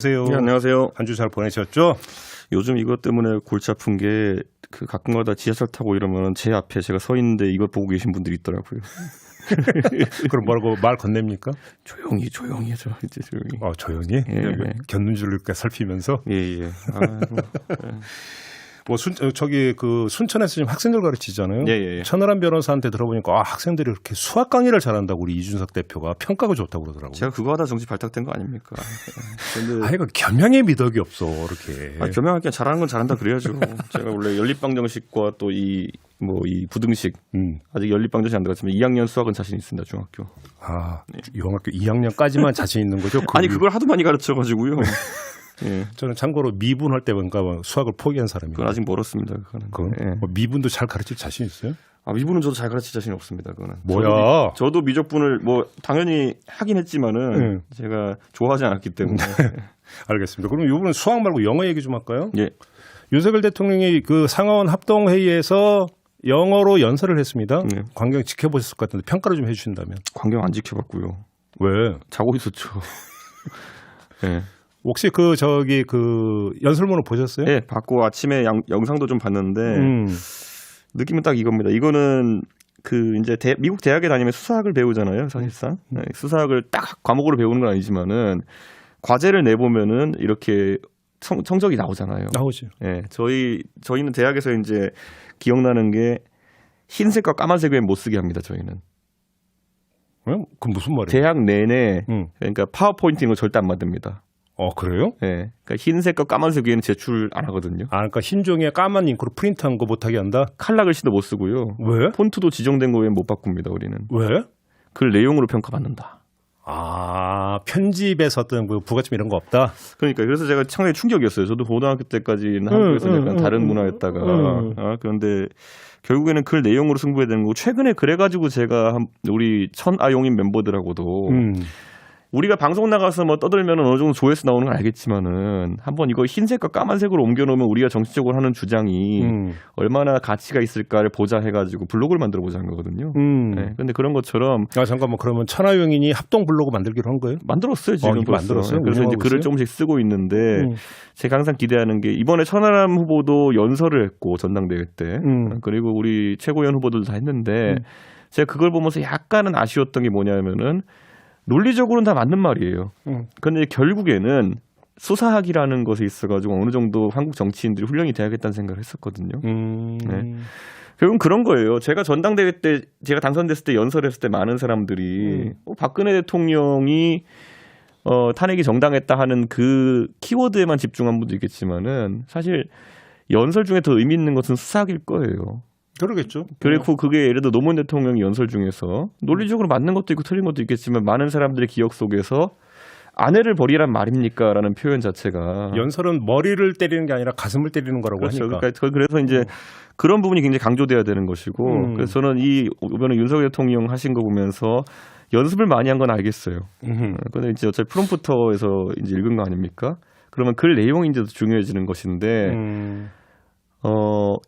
안녕하세요. 네, 안녕하세요. 한 주 잘 보내셨죠? 요즘 이것 때문에 골치 아픈 게 그 가끔가다 지하철 타고 이러면 제 앞에 제가 서 있는데 이걸 보고 계신 분들이 있더라고요. 그럼 뭐라고 말 건넵니까? 조용히 해줘 이제 조용히. 조용히? 예. 곁눈질을 이렇게 살피면서? 예. 저기 순천에서 지금 학생들 가르치잖아요. 예. 천하람 변호사한테 들어보니까 학생들이 이렇게 수학 강의를 잘한다고 우리 이준석 대표가 평가가 좋다고 그러더라고요. 제가 그거 하다 정치 발탁된 거 아닙니까? 근데 이거 겸양의 미덕이 없어 이렇게. 겸양할 게 잘하는 건 잘한다 그래야죠. 제가 원래 연립방 정식과 또 이 부등식 아직 연립방 정식 안 들어갔지만 2학년 수학은 자신 있습니다. 중학교. 중학교 2학년까지만 자신 있는 거죠? 아니 그걸 하도 많이 가르쳐가지고요. 예. 저는 참고로 미분할 때 뭔가 수학을 포기한 사람이에요. 그건 아직 멀었습니다. 그거는. 예. 미분도 잘 가르칠 자신 있어요? 미분은 저도 잘 가르칠 자신 없습니다. 그거는. 뭐야? 저도 미적분을 당연히 하긴 했지만은 제가 좋아하지 않았기 때문에. 알겠습니다. 그럼 이번엔 수학 말고 영어 얘기 좀 할까요? 예. 윤석열 대통령이 그 상하원 합동회의에서 영어로 연설을 했습니다. 광경 지켜보셨을 것 같은데 평가를 좀 해주신다면. 광경 안 지켜봤고요. 왜? 자고 있었죠. 예. 혹시 그 연설문을 보셨어요? 예, 봤고 아침에 영상도 좀 봤는데 느낌은 딱 이겁니다. 이거는 이제 미국 대학에 다니면 수사학을 배우잖아요, 사실상. 네, 수사학을 딱 과목으로 배우는 건 아니지만은 과제를 내보면은 이렇게 성적이 나오잖아요. 나오죠. 예, 저희는 대학에서 이제 기억나는 게 흰색과 까만색은 못 쓰게 합니다. 저희는. 그건 무슨 말이에요? 대학 내내 그러니까 파워포인트 이런 거 절대 안 만듭니다. 그래요? 네. 그러니까 흰색과 까만색 위에는 제출 안 하거든요. 그러니까 흰 종이에 까만 잉크로 프린트한 거 못하게 한다? 칼라 글씨도 못 쓰고요. 왜? 폰트도 지정된 거 외엔 못 바꿉니다, 우리는. 왜? 글 내용으로 평가받는다. 편집에서 어떤 부가점 이런 거 없다? 그러니까 그래서 제가 상당히 충격이었어요. 저도 고등학교 때까지는 한국에서 약간 다른 문화였다가 그런데 결국에는 글 내용으로 승부해야 되는 거고 최근에 그래가지고 제가 우리 천아용인 멤버들하고도 우리가 방송 나가서 떠들면 어느 정도 조회수 나오는 건 알겠지만은 한번 이거 흰색과 까만색으로 옮겨놓으면 우리가 정치적으로 하는 주장이 얼마나 가치가 있을까를 보자 해가지고 블로그를 만들어 보자 한 거거든요. 네. 근데 그런 것처럼 잠깐만 그러면 천하용인이 합동 블로그 만들기로 한 거예요? 만들었어요 지금. 만들었어요? 그래서 이제 글을 조금씩 쓰고 있는데 제가 항상 기대하는 게 이번에 천하람 후보도 연설을 했고 전당대회 때 그리고 우리 최고위원 후보들도 다 했는데 제가 그걸 보면서 약간은 아쉬웠던 게 뭐냐면은 논리적으로는 다 맞는 말이에요. 그런데 결국에는 수사학이라는 것에 있어가지고 어느 정도 한국 정치인들이 훈련이 돼야겠다는 생각을 했었거든요. 네. 결국은 그런 거예요. 제가 전당대회 때 제가 당선됐을 때 연설했을 때 많은 사람들이 박근혜 대통령이 탄핵이 정당했다 하는 그 키워드에만 집중한 분도 있겠지만은 사실 연설 중에 더 의미 있는 것은 수사학일 거예요. 그러겠죠. 그리고 그게 예를 들어 노무현 대통령이 연설 중에서 논리적으로 맞는 것도 있고 틀린 것도 있겠지만 많은 사람들의 기억 속에서 아내를 버리란 말입니까? 라는 표현 자체가 연설은 머리를 때리는 게 아니라 가슴을 때리는 거라고 그렇죠. 하니까. 그러니까 그래서 이제 그런 부분이 굉장히 강조돼야 되는 것이고 그래서 저는 이번에 윤석열 대통령 하신 거 보면서 연습을 많이 한 건 알겠어요. 그런데 이제 어차피 프롬프터에서 이제 읽은 거 아닙니까? 그러면 글 내용이 이제 더 중요해지는 것인데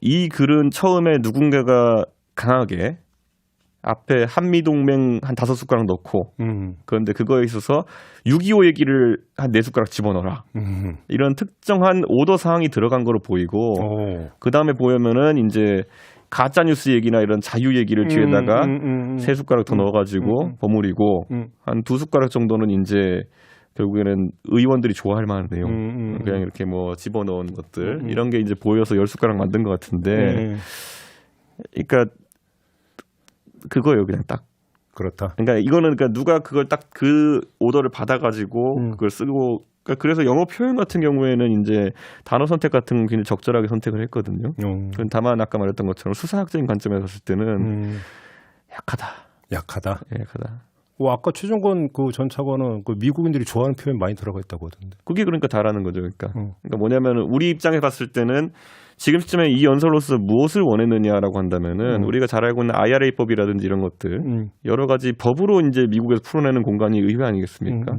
이 글은 처음에 누군가가 강하게 앞에 한미동맹 한 5숟가락 넣고 그런데 그거에 있어서 6.25 얘기를 한 4숟가락 집어넣어라. 이런 특정한 오더 사항이 들어간 거로 보이고 그 다음에 보면은 이제 가짜뉴스 얘기나 이런 자유 얘기를 뒤에다가 3숟가락 더 넣어가지고 버무리고 한 2숟가락 정도는 이제 결국에는 의원들이 좋아할 만한 내용 그냥 이렇게 집어넣은 것들 이런 게 이제 보여서 10숟가락 만든 것 같은데 그러니까 그거예요 그냥 딱 그렇다. 그러니까 이거는 누가 그걸 딱 그 오더를 받아가지고 그걸 쓰고 그래서 영어 표현 같은 경우에는 이제 단어 선택 같은 건 굉장히 적절하게 선택을 했거든요. 다만 아까 말했던 것처럼 수사학적인 관점에서 봤을 때는 약하다. 아까 최종건 전 차관은 미국인들이 좋아하는 표현 많이 들어가 있다고 하던데. 그게 그러니까 다라는 거죠. 그러니까 뭐냐면 우리 입장에 봤을 때는 지금 시점에 이 연설로서 무엇을 원했느냐라고 한다면은 우리가 잘 알고 있는 IRA법이라든지 이런 것들 여러 가지 법으로 이제 미국에서 풀어내는 공간이 의회 아니겠습니까?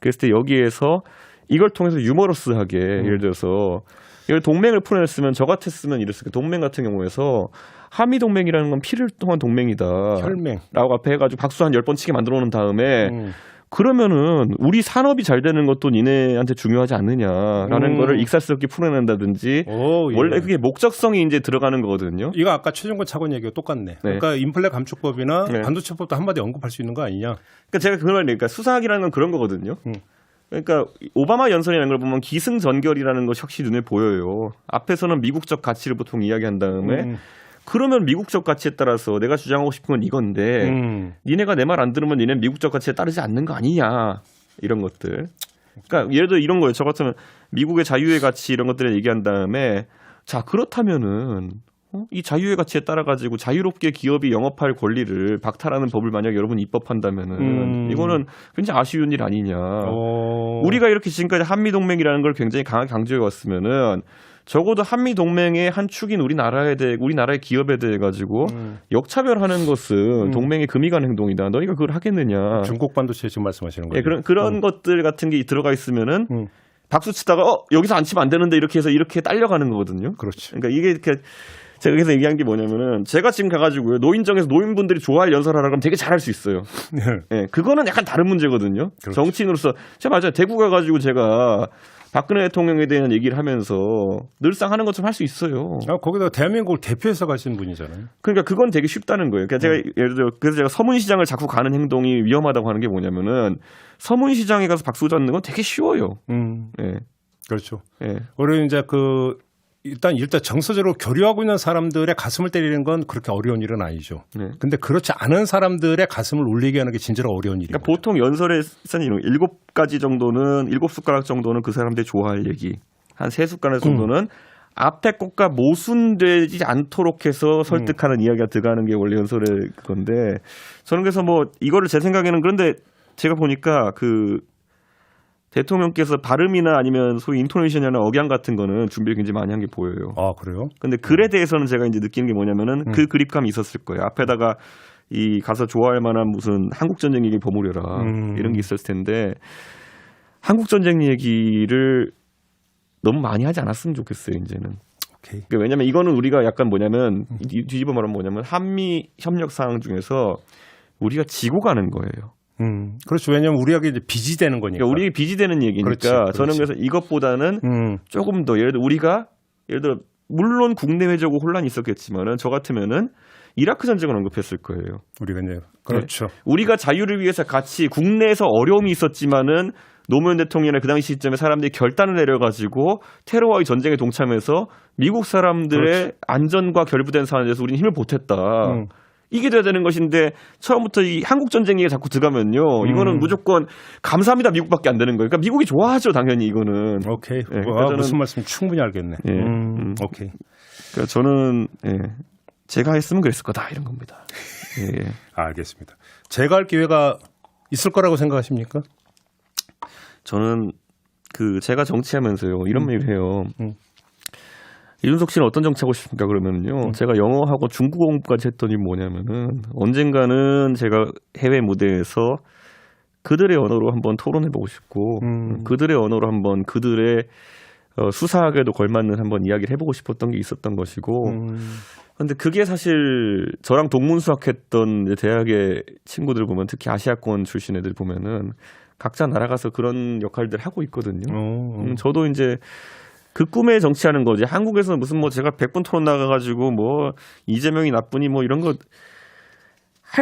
그랬을 때 여기에서 이걸 통해서 유머러스하게 예를 들어서 이걸 동맹을 풀어냈으면 저 같았으면 이랬을 거예요. 동맹 같은 경우에서 한미 동맹이라는 건 피를 통한 동맹이다. 혈맹. 라고 앞에 해가지고 박수 한 10번 치게 만들어 놓은 다음에 그러면은 우리 산업이 잘 되는 것도 니네한테 중요하지 않느냐라는 거를 익살스럽게 풀어낸다든지 오, 예. 원래 그게 목적성이 이제 들어가는 거거든요. 이거 아까 최종권 차관 얘기가 똑같네. 그러니까 인플레 감축법이나 네. 반도체법도 한마디 언급할 수 있는 거 아니냐. 그러니까 제가 그걸 말하니까 수사학이라는 건 그런 거거든요. 그러니까 오바마 연설이라는 걸 보면 기승전결이라는 것이 확실히 눈에 보여요. 앞에서는 미국적 가치를 보통 이야기한 다음에 그러면 미국적 가치에 따라서 내가 주장하고 싶은 건 이건데 니네가 내 말 안 들으면 니네는 미국적 가치에 따르지 않는 거 아니냐 이런 것들. 그러니까 예를 들어 이런 거예요. 저 같으면 미국의 자유의 가치 이런 것들을 얘기한 다음에 자 그렇다면은 이 자유의 가치에 따라 가지고 자유롭게 기업이 영업할 권리를 박탈하는 법을 만약 여러분이 입법한다면은 이거는 굉장히 아쉬운 일 아니냐. 우리가 이렇게 지금까지 한미 동맹이라는 걸 굉장히 강하게 강조해 왔으면은 적어도 한미 동맹의 한 축인 우리나라의 기업에 대해 가지고 역차별하는 것은 동맹의 금이 간 행동이다. 너희가 그걸 하겠느냐? 중국 반도체 지금 말씀하시는 거예요. 그런 것들 같은 게 들어가 있으면은 박수 치다가 여기서 안 치면 안 되는데 이렇게 해서 이렇게 딸려가는 거거든요. 그렇죠. 그러니까 이게 이렇게 제가 여기서 얘기한 게 뭐냐면은 제가 지금 가가지고요 노인정에서 노인분들이 좋아할 연설하라 그러면 되게 잘할 수 있어요. 네, 그거는 약간 다른 문제거든요. 그렇죠. 정치인으로서 제가 맞아요. 대구 가가지고 제가 박근혜 대통령에 대한 얘기를 하면서 늘상 하는 것처럼 할 수 있어요. 거기다 대한민국을 대표해서 가신 분이잖아요. 그러니까 그건 되게 쉽다는 거예요. 그러니까 제가 예를 들어 그래서 제가 서문시장을 자꾸 가는 행동이 위험하다고 하는 게 뭐냐면은 서문시장에 가서 박수 잡는 건 되게 쉬워요. 네. 그렇죠. 네. 우리 이제 일단 정서적으로 교류하고 있는 사람들의 가슴을 때리는 건 그렇게 어려운 일은 아니죠. 네. 근데 그렇지 않은 사람들의 가슴을 울리게 하는 게 진짜로 어려운 일이에요. 그러니까 보통 연설에 쓰는 7가지 정도는 7숟가락 정도는 그 사람들이 좋아할 얘기. 한 3숟가락 정도는 앞에 것과 모순되지 않도록 해서 설득하는 이야기가 들어가는 게 원래 연설의 그건데 저는 그래서 이거를 제 생각에는 그런데 제가 보니까 대통령께서 발음이나 아니면 소위 인토네이션이나 억양 같은 거는 준비를 굉장히 많이 한 게 보여요. 아, 그래요? 근데 글에 대해서는 제가 이제 느끼는 게 뭐냐면은 그 그립감이 있었을 거예요. 앞에다가 가서 좋아할 만한 무슨 한국전쟁 얘기 버무려라. 이런 게 있었을 텐데 한국전쟁 얘기를 너무 많이 하지 않았으면 좋겠어요, 이제는. 오케이. 그러니까 왜냐면 이거는 우리가 약간 뭐냐면 뒤집어 말하면 뭐냐면 한미 협력 사항 중에서 우리가 지고 가는 거예요. 그렇죠. 왜냐하면 우리에게 이제 빚이 되는 거니까. 그러니까 우리에게 빚이 되는 얘기니까 그렇지. 저는 그래서 이것보다는 조금 더 예를 들어 물론 국내외적으로 혼란이 있었겠지만은 저 같으면은 이라크 전쟁을 언급했을 거예요. 우리가 이제 그렇죠. 네. 우리가 자유를 위해서 같이 국내에서 어려움이 있었지만은 노무현 대통령의 그 당시 시점에 사람들이 결단을 내려가지고 테러와의 전쟁에 동참해서 미국 사람들의 그렇지. 안전과 결부된 사안에 대해서 우리는 힘을 보탰다. 이게 돼야 되는 것인데 처음부터 이 한국 전쟁 얘기가 자꾸 들어가면 이거는 무조건 감사합니다 미국밖에 안 되는 거예요. 그러니까 미국이 좋아하죠 당연히 이거는. 오케이. 네, 그러니까 저는 무슨 말씀 충분히 알겠네. 오케이. 그러니까 저는 제가 했으면 그랬을 거다 이런 겁니다. 예. 알겠습니다. 제가 할 기회가 있을 거라고 생각하십니까? 저는 제가 정치하면서요 이런 얘기를 해요. 이준석 씨는 어떤 정치하고 싶습니까? 그러면요. 제가 영어하고 중국어 공부까지 했더니 뭐냐면은 언젠가는 제가 해외 무대에서 그들의 언어로 한번 토론해보고 싶고 그들의 언어로 한번 그들의 수사학에도 걸맞는 한번 이야기를 해보고 싶었던 게 있었던 것이고 근데 그게 사실 저랑 동문수학했던 대학의 친구들 보면 특히 아시아권 출신 애들 보면은 각자 나라가서 그런 역할들 하고 있거든요. 저도 이제 그 꿈에 정치하는 거지. 한국에서는 무슨 제가 100분 토론 나가가지고 이재명이 나쁘니 이런 거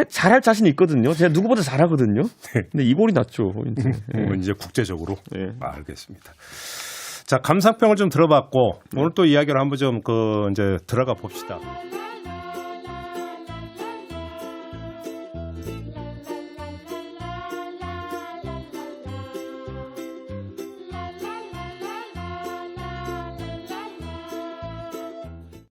잘할 자신 있거든요. 제가 누구보다 잘하거든요. 근데 이 꼴이 났죠. 이제 국제적으로. 네. 알겠습니다. 자, 감상평을 좀 들어봤고 오늘 또 이야기를 한번 좀 이제 들어가 봅시다.